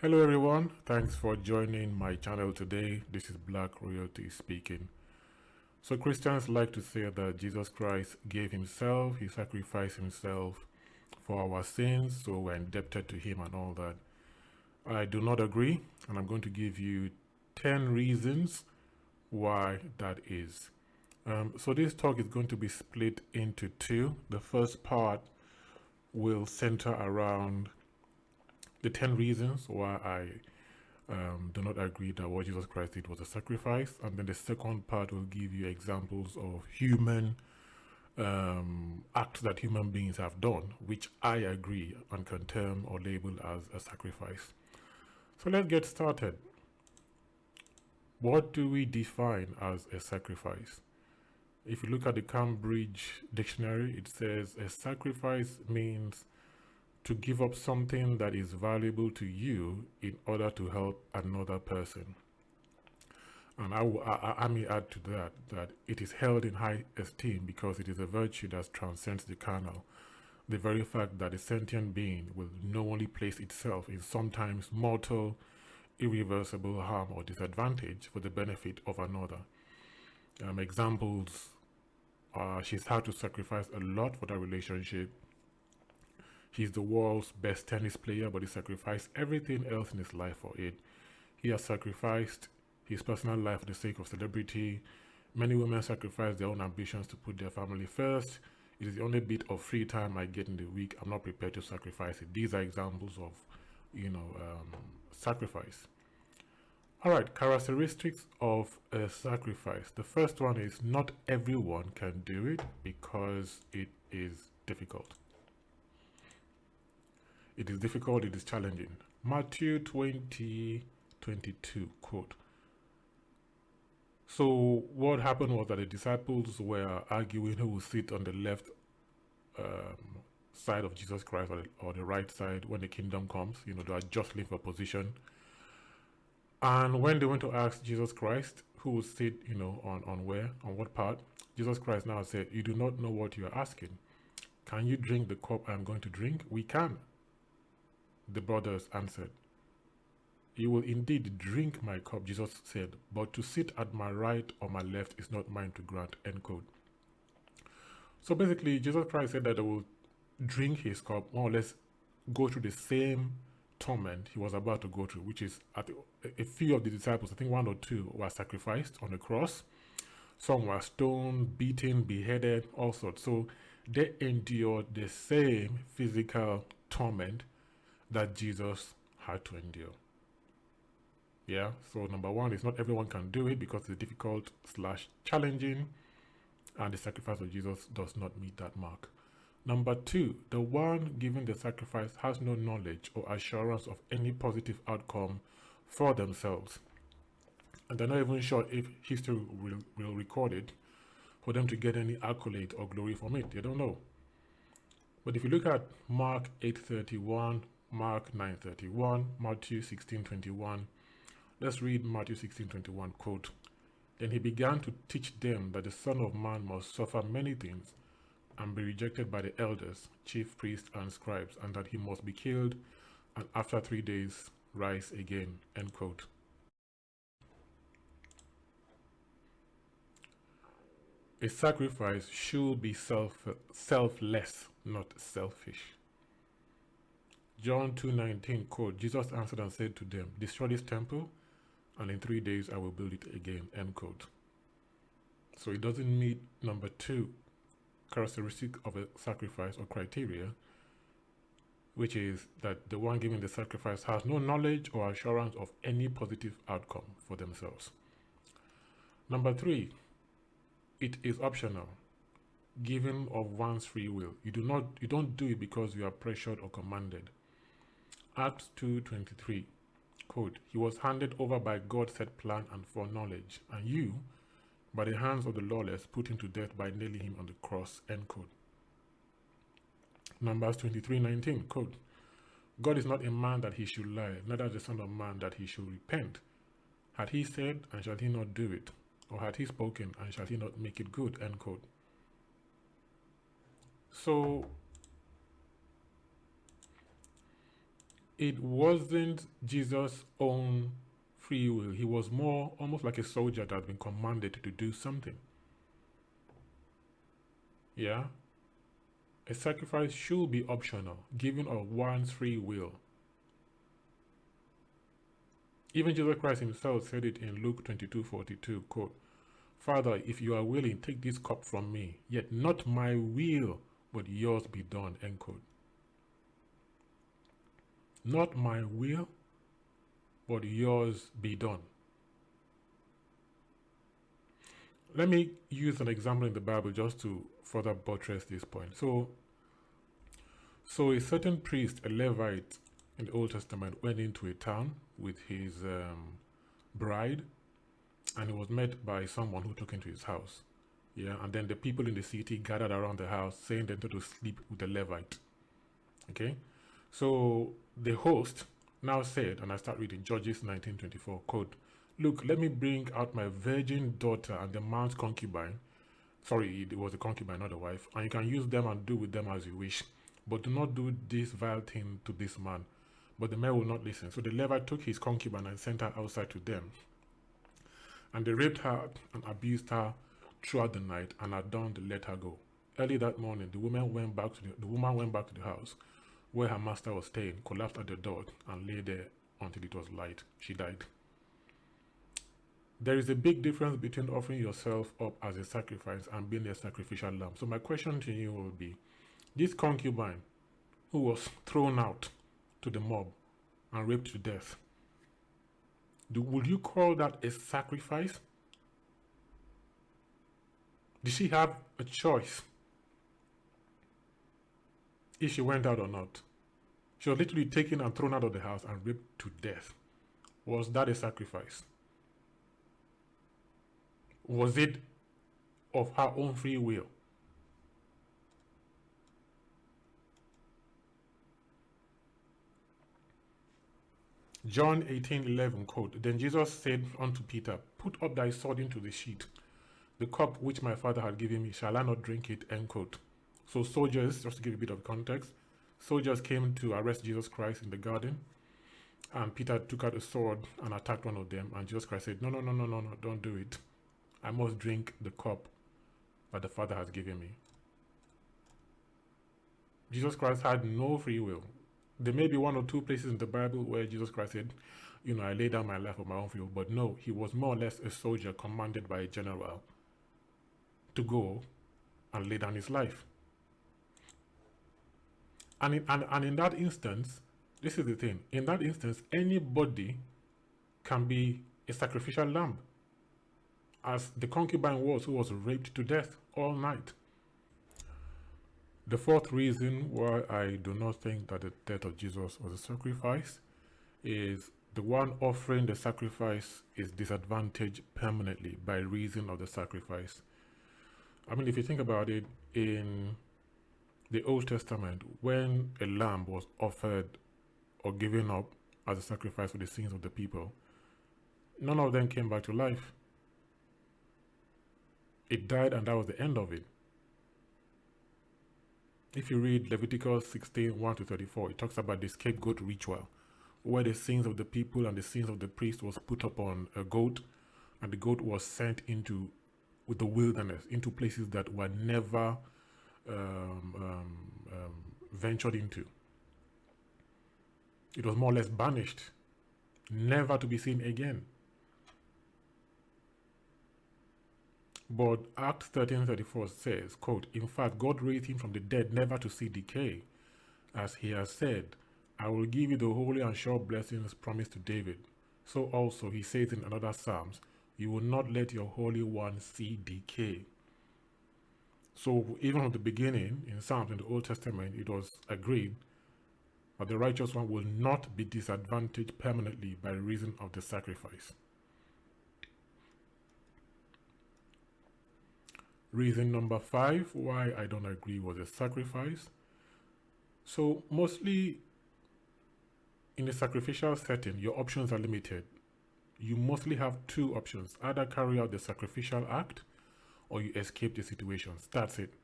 Hello everyone, thanks for joining my channel today. This is Black Royalty speaking. So Christians like to say that Jesus Christ gave himself, he sacrificed himself for our sins, so we're indebted to him and all that. I do not agree, and I'm going to give you 10 reasons why that is. So this talk is going to be split into two. The first part will center around the 10 reasons why I do not agree that what Jesus Christ did was a sacrifice. And then the second part will give you examples of human acts that human beings have done, which I agree and can term or label as a sacrifice. So let's get started. What do we define as a sacrifice? If you look at the Cambridge Dictionary, it says a sacrifice means to give up something that is valuable to you in order to help another person. And I may add to that it is held in high esteem because it is a virtue that transcends the carnal. The very fact that a sentient being will knowingly place itself in sometimes mortal, irreversible harm or disadvantage for the benefit of another. Examples she's had to sacrifice a lot for that relationship. He's the world's best tennis player, but he sacrificed everything else in his life for it. He has sacrificed his personal life for the sake of celebrity. Many women sacrifice their own ambitions to put their family first. It is the only bit of free time I get in the week. I'm not prepared to sacrifice it. These are examples of, sacrifice. All right, characteristics of a sacrifice. The first one is not everyone can do it because it is difficult. It is difficult, it is challenging. Matthew 20:22 quote. So what happened was that the disciples were arguing who would sit on the left side of Jesus Christ or the right side when the kingdom comes. They are jostling for position. And when they went to ask Jesus Christ who would sit, on what part, Jesus Christ now said, "You do not know what you are asking. Can you drink the cup I am going to drink?" "We can," the brothers answered. "You will indeed drink my cup," Jesus said, "but to sit at my right or my left is not mine to grant." End quote. So basically, Jesus Christ said that they will drink his cup, more or less go through the same torment he was about to go through, which is a few of the disciples, I think one or two, were sacrificed on the cross. Some were stoned, beaten, beheaded, all sorts. So they endured the same physical torment that Jesus had to endure. Yeah, so number one is not everyone can do it because it's difficult / challenging, and the sacrifice of Jesus does not meet that mark. Number two, the one giving the sacrifice has no knowledge or assurance of any positive outcome for themselves. And they're not even sure if history will record it for them to get any accolade or glory from it. They don't know. But if you look at Mark 8:31, Mark 9:31, Matthew 16:21, let's read Matthew 16:21, quote. "Then he began to teach them that the Son of Man must suffer many things and be rejected by the elders, chief priests, and scribes, and that he must be killed and after 3 days rise again." End quote. A sacrifice should be selfless, not selfish. John 2:19, quote, "Jesus answered and said to them, destroy this temple, and in 3 days I will build it again." End quote. So it doesn't meet number two characteristic of a sacrifice or criteria, which is that the one giving the sacrifice has no knowledge or assurance of any positive outcome for themselves. Number three, it is optional, giving of one's free will. You don't do it because you are pressured or commanded. Acts 2:23, quote, "He was handed over by God's set plan and foreknowledge, and you, by the hands of the lawless, put him to death by nailing him on the cross." End quote. Numbers 23:19, quote, "God is not a man that he should lie, neither the Son of Man that he should repent. Had he said, and shall he not do it? Or had he spoken, and shall he not make it good?" End quote. So it wasn't Jesus' own free will. He was more almost like a soldier that had been commanded to do something. Yeah? A sacrifice should be optional, given of one's free will. Even Jesus Christ himself said it in Luke 22:42, quote, Father, if you are willing, take this cup from me, yet not my will, but yours be done, end quote. Not my will, but yours be done. Let me use an example in the Bible just to further buttress this point. So a certain priest, a Levite in the Old Testament, went into a town with his bride, and he was met by someone who took him to his house. Yeah, and then the people in the city gathered around the house, saying they wanted to sleep with the Levite. Okay, so the host now said, and I start reading Judges 19:24, quote, Look, let me bring out my virgin daughter and the man's concubine. Sorry, it was a concubine, not a wife. And you can use them and do with them as you wish. But do not do this vile thing to this man. But the man will not listen. So the Levite took his concubine and sent her outside to them. And they raped her and abused her throughout the night, and at dawn they let her go. Early that morning, the woman went back to the house where her master was staying, collapsed at the door, and lay there until it was light. She died. There is a big difference between offering yourself up as a sacrifice and being a sacrificial lamb. So my question to you will be, this concubine who was thrown out to the mob and raped to death, would you call that a sacrifice? Did she have a choice if she went out or not? She was literally taken and thrown out of the house and raped to death. Was that a sacrifice? Was it of her own free will? John 18:11, quote, Then Jesus said unto Peter, Put up thy sword into the sheath. The cup which my Father had given me, shall I not drink it? End quote. So soldiers, just to give a bit of context, soldiers came to arrest Jesus Christ in the garden, and Peter took out a sword and attacked one of them, and Jesus Christ said, No, don't do it. I must drink the cup that the Father has given me. Jesus Christ had no free will. There may be one or two places in the Bible where Jesus Christ said, I lay down my life of my own free will, but no, he was more or less a soldier commanded by a general to go and lay down his life. And in that instance, this is the thing, in that instance, anybody can be a sacrificial lamb, as the concubine was, who was raped to death all night. The fourth reason why I do not think that the death of Jesus was a sacrifice is the one offering the sacrifice is disadvantaged permanently by reason of the sacrifice. I mean, if you think about it, in the Old Testament, when a lamb was offered or given up as a sacrifice for the sins of the people, none of them came back to life. It died, and that was the end of it. If you read Leviticus 16:1-34, it talks about the scapegoat ritual, where the sins of the people and the sins of the priest was put upon a goat, and the goat was sent into the wilderness, into places that were never ventured into. It was more or less banished, never to be seen again. But Acts 13:34 says, quote, In fact, God raised him from the dead never to see decay. As he has said, I will give you the holy and sure blessings promised to David. So also he says in another Psalms, You will not let your Holy One see decay. So even from the beginning, in Psalms in the Old Testament, it was agreed that the righteous one will not be disadvantaged permanently by reason of the sacrifice. Reason number 5 why I don't agree was a sacrifice. So mostly in a sacrificial setting, your options are limited. You mostly have two options: either carry out the sacrificial act or you escape the situations. That's it.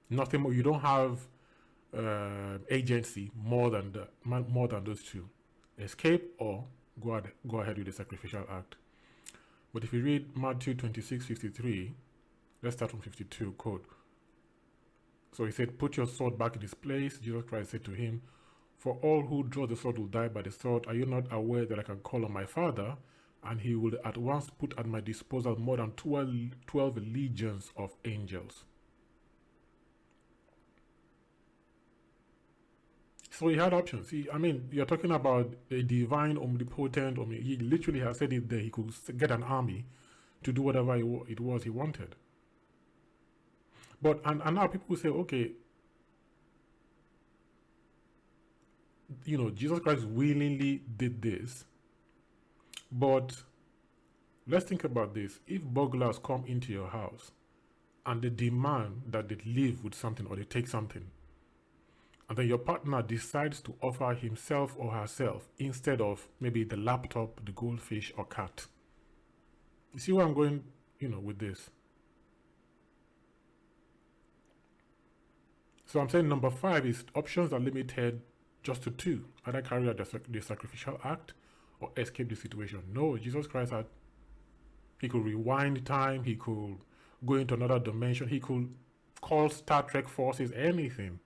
Nothing more. You don't have agency more than those two: escape or go ahead with the sacrificial act. But if you read Matthew 26:53, let's start from 52, quote. So he said, "Put your sword back in its place." Jesus Christ said to him, "For all who draw the sword will die by the sword. Are you not aware that I can call on my Father, and he will at once put at my disposal more than 12 legions of angels?" So he had options. You're talking about a divine, omnipotent. He literally has said it there. He could get an army to do whatever it was he wanted. But and now people will say, okay, Jesus Christ willingly did this. But let's think about this. If burglars come into your house and they demand that they leave with something or they take something, and then your partner decides to offer himself or herself instead of maybe the laptop, the goldfish, or cat. You see where I'm going, with this? So I'm saying number 5 is options are limited just to 2. Either carry out the sacrificial act or escape the situation. No, Jesus Christ he could rewind time, he could go into another dimension, he could call Star Trek forces, anything.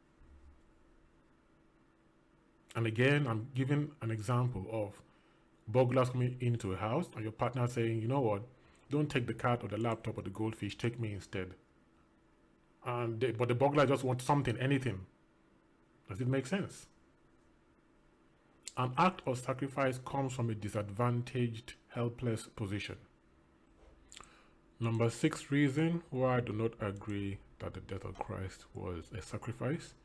And again, I'm giving an example of burglars coming into a house and your partner saying, "You know what, don't take the cat or the laptop or the goldfish, take me instead." But the burglar just wants something, anything. Does it make sense? An act of sacrifice comes from a disadvantaged, helpless position. Number 6 reason why I do not agree that the death of Christ was a sacrifice.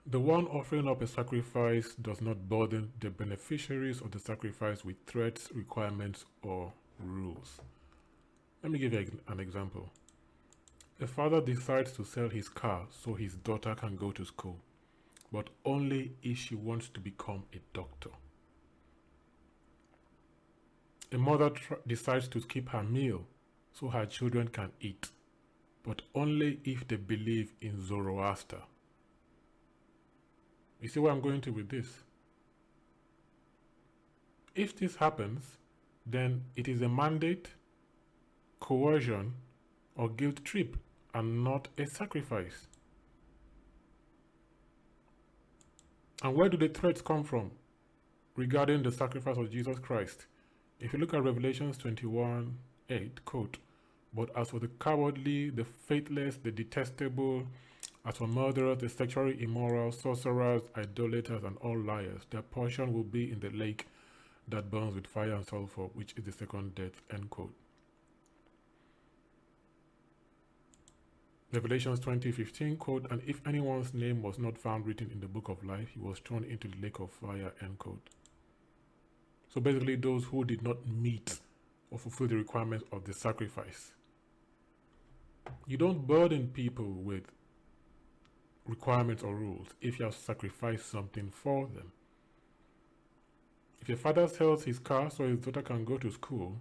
The one offering up a sacrifice does not burden the beneficiaries of the sacrifice with threats, requirements, or rules. Let me give you an example. A father decides to sell his car so his daughter can go to school, but only if she wants to become a doctor. A mother decides to skip her meal so her children can eat, but only if they believe in Zoroaster. You see where I'm going to with this? If this happens, then it is a mandate, coercion, or guilt trip, and not a sacrifice. And where do the threats come from regarding the sacrifice of Jesus Christ? If you look at Revelations 21:8, quote, "But as for the cowardly, the faithless, the detestable, as for murderers, the sexually immoral, sorcerers, idolaters, and all liars, their portion will be in the lake that burns with fire and sulfur, which is the second death," end quote. Revelations 20:15, quote, "And if anyone's name was not found written in the book of life, he was thrown into the lake of fire," end quote. So basically, those who did not meet or fulfill the requirements of the sacrifice. You don't burden people with requirements or rules if you have sacrificed something for them. If a father sells his car so his daughter can go to school,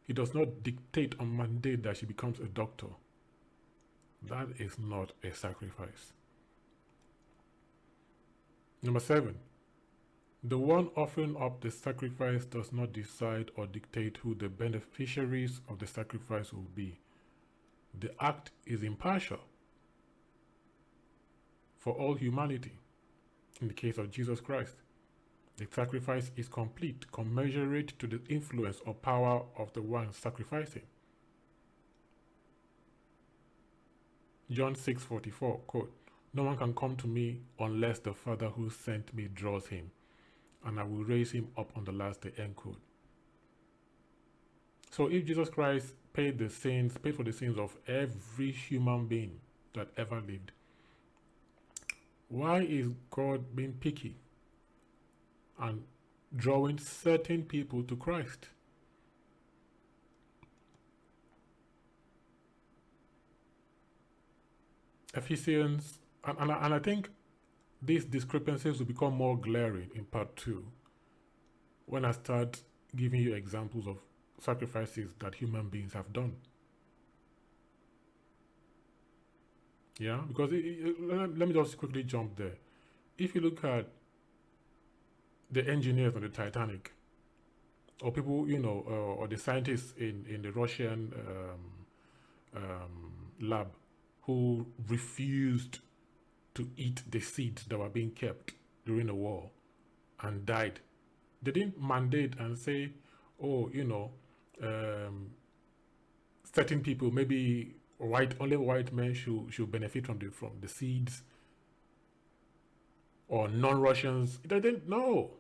he does not dictate or mandate that she becomes a doctor. That is not a sacrifice. Number 7, the one offering up the sacrifice does not decide or dictate who the beneficiaries of the sacrifice will be. The act is impartial for all humanity. In the case of Jesus Christ, the sacrifice is complete, commensurate to the influence or power of the one sacrificing. John 6:44, quote, "No one can come to me unless the Father who sent me draws him, and I will raise him up on the last day," end quote. So if Jesus Christ paid for the sins of every human being that ever lived, why is God being picky and drawing certain people to Christ? Ephesians, and I think these discrepancies will become more glaring in part 2 when I start giving you examples of sacrifices that human beings have done. Yeah, because let me just quickly jump there. If you look at the engineers on the Titanic, or people, or the scientists in the Russian lab who refused to eat the seeds that were being kept during the war and died, they didn't mandate and say, oh, um, certain people, maybe only white men should benefit from the seeds, or non-Russians. They didn't know.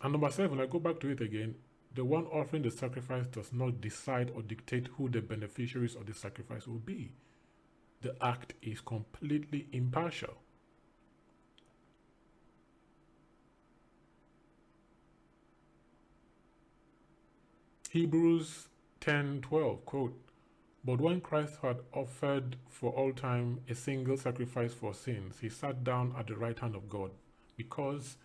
And number 7, I go back to it again. The one offering the sacrifice does not decide or dictate who the beneficiaries of the sacrifice will be. The act is completely impartial. Hebrews 10:12, quote, "But when Christ had offered for all time a single sacrifice for sins, he sat down at the right hand of God, because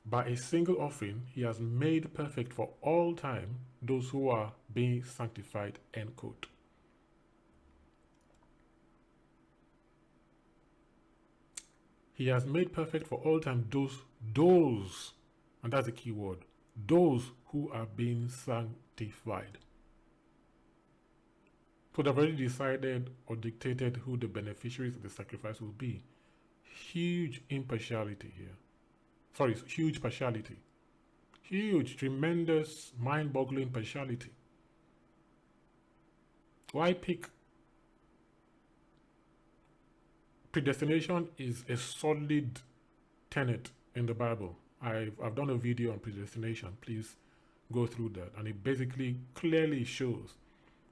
by a single offering he has made perfect for all time those who are being sanctified," end quote. He has made perfect for all time those, and that's the key word, those who are being sanctified. So they've already decided or dictated who the beneficiaries of the sacrifice will be. Huge impartiality here. Sorry, huge partiality. Huge, tremendous, mind-boggling partiality. Why pick? Predestination is a solid tenet in the Bible. I've done a video on predestination. Please go through that. And it basically clearly shows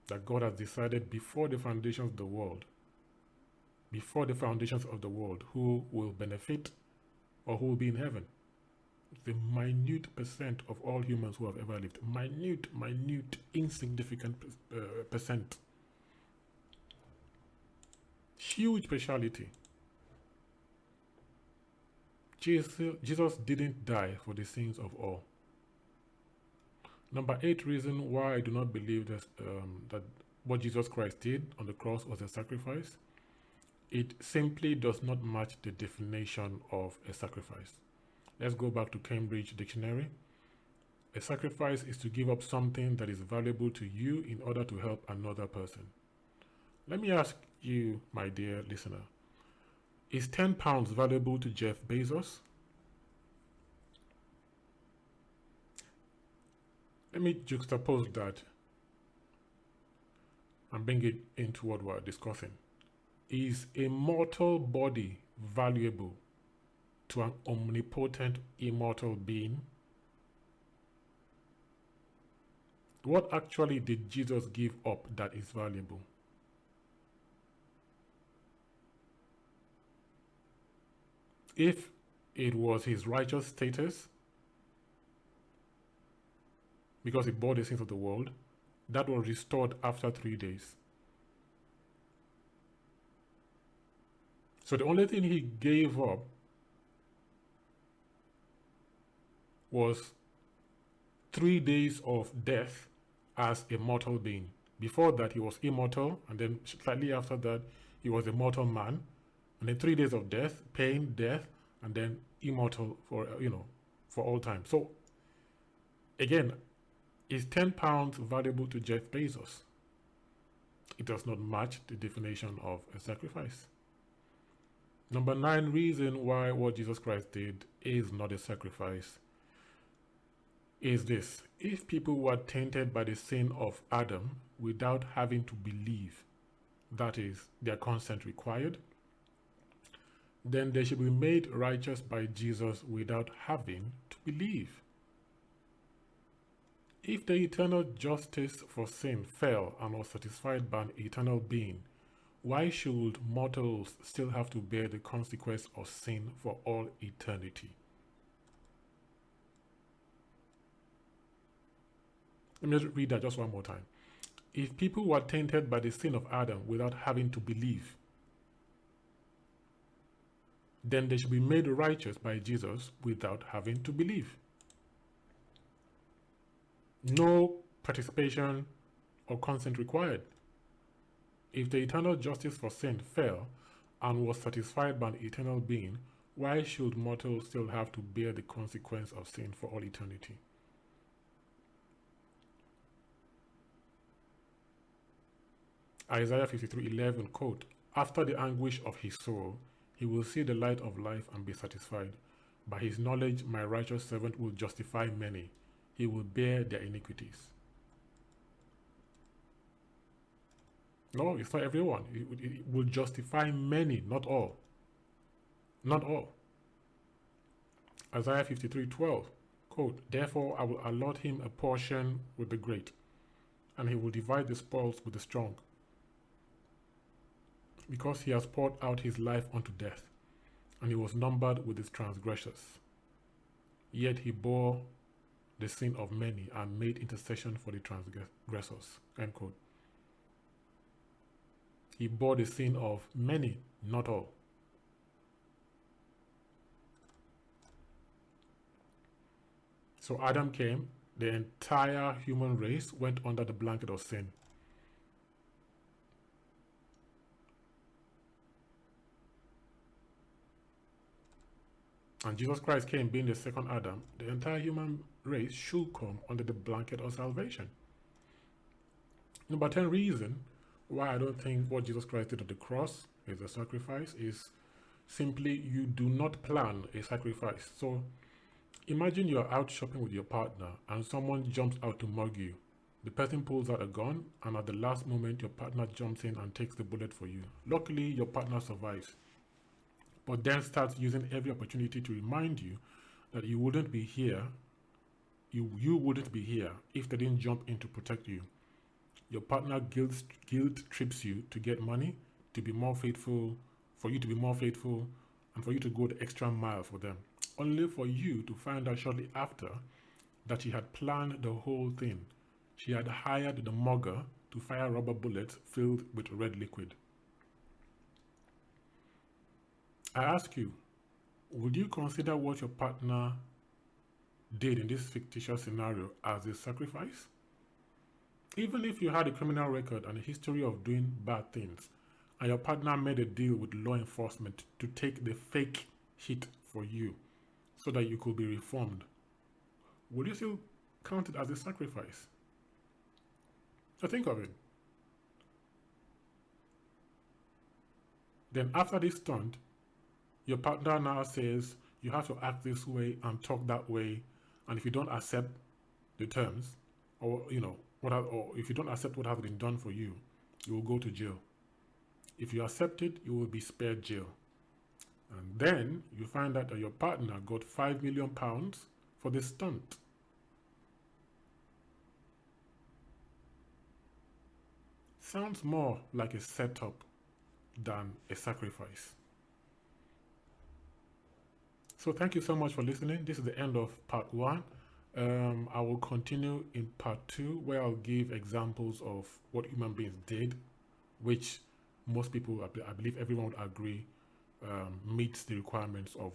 that God has decided before the foundations of the world, who will benefit or who will be in heaven. It's a minute percent of all humans who have ever lived. Minute, insignificant percent. Huge partiality. Jesus didn't die for the sins of all. Number 8 reason why I do not believe that what Jesus Christ did on the cross was a sacrifice. It simply does not match the definition of a sacrifice. Let's go back to Cambridge Dictionary. A sacrifice is to give up something that is valuable to you in order to help another person. Let me ask you, my dear listener, is £10 valuable to Jeff Bezos? Let me juxtapose that and bring it into what we're discussing. Is a mortal body valuable to an omnipotent, immortal being? What actually did Jesus give up that is valuable? If it was his righteous status, because he bore the sins of the world, that was restored after 3 days. So the only thing he gave up was 3 days of death as a mortal being. Before that, he was immortal, and then slightly after that, he was a mortal man, and then 3 days of death, pain, death, and then immortal for all time. So again, is £10 valuable to Jeff Bezos? It does not match the definition of a sacrifice. Number 9 reason why what Jesus Christ did is not a sacrifice is this: if people were tainted by the sin of Adam without having to believe, that is, their consent required, then they should be made righteous by Jesus without having to believe. If the eternal justice for sin fell and was satisfied by an eternal being, why should mortals still have to bear the consequence of sin for all eternity? Let me just read that just one more time. If people were tainted by the sin of Adam without having to believe, then they should be made righteous by Jesus without having to believe. No participation or consent required. If the eternal justice for sin fell and was satisfied by an eternal being, why should mortals still have to bear the consequence of sin for all eternity? Isaiah 53:11, quote, "After the anguish of his soul, he will see the light of life and be satisfied. By his knowledge, my righteous servant will justify many. He will bear their iniquities." No, it's not everyone. It will justify many, not all. Not all. Isaiah 53:12, quote, "Therefore I will allot him a portion with the great, and he will divide the spoils with the strong, because he has poured out his life unto death, and he was numbered with his transgressors. Yet he bore the sin of many and made intercession for the transgressors." End quote. He bore the sin of many, not all. So Adam came, the entire human race went under the blanket of sin. And Jesus Christ came, being the second Adam. The entire human race should come under the blanket of salvation. Number 10 reason why I don't think what Jesus Christ did at the cross is a sacrifice is simply you do not plan a sacrifice. So imagine you're out shopping with your partner and someone jumps out to mug you. The person pulls out a gun, and at the last moment your partner jumps in and takes the bullet for you. Luckily, your partner survives, but then starts using every opportunity to remind you that you wouldn't be here, you wouldn't be here if they didn't jump in to protect you. Your partner guilt trips you to get money, to be more faithful, for you to be more faithful, and for you to go the extra mile for them, only for you to find out shortly after that she had planned the whole thing. She had hired the mugger to fire rubber bullets filled with red liquid. I ask you, would you consider what your partner did in this fictitious scenario as a sacrifice? Even if you had a criminal record and a history of doing bad things, and your partner made a deal with law enforcement to take the fake hit for you so that you could be reformed, would you still count it as a sacrifice? So think of it. Then after this stunt, your partner now says you have to act this way and talk that way, and if you don't accept the terms, or or if you don't accept what has been done for you, you will go to jail. If you accept it, you will be spared jail. And then you find out that your partner got £5 million for the stunt. Sounds more like a setup than a sacrifice. So thank you so much for listening. This is the end of part 1. I will continue in part 2, where I'll give examples of what human beings did, which most people, I believe everyone would agree, meets the requirements of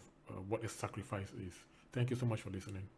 what a sacrifice is. Thank you so much for listening.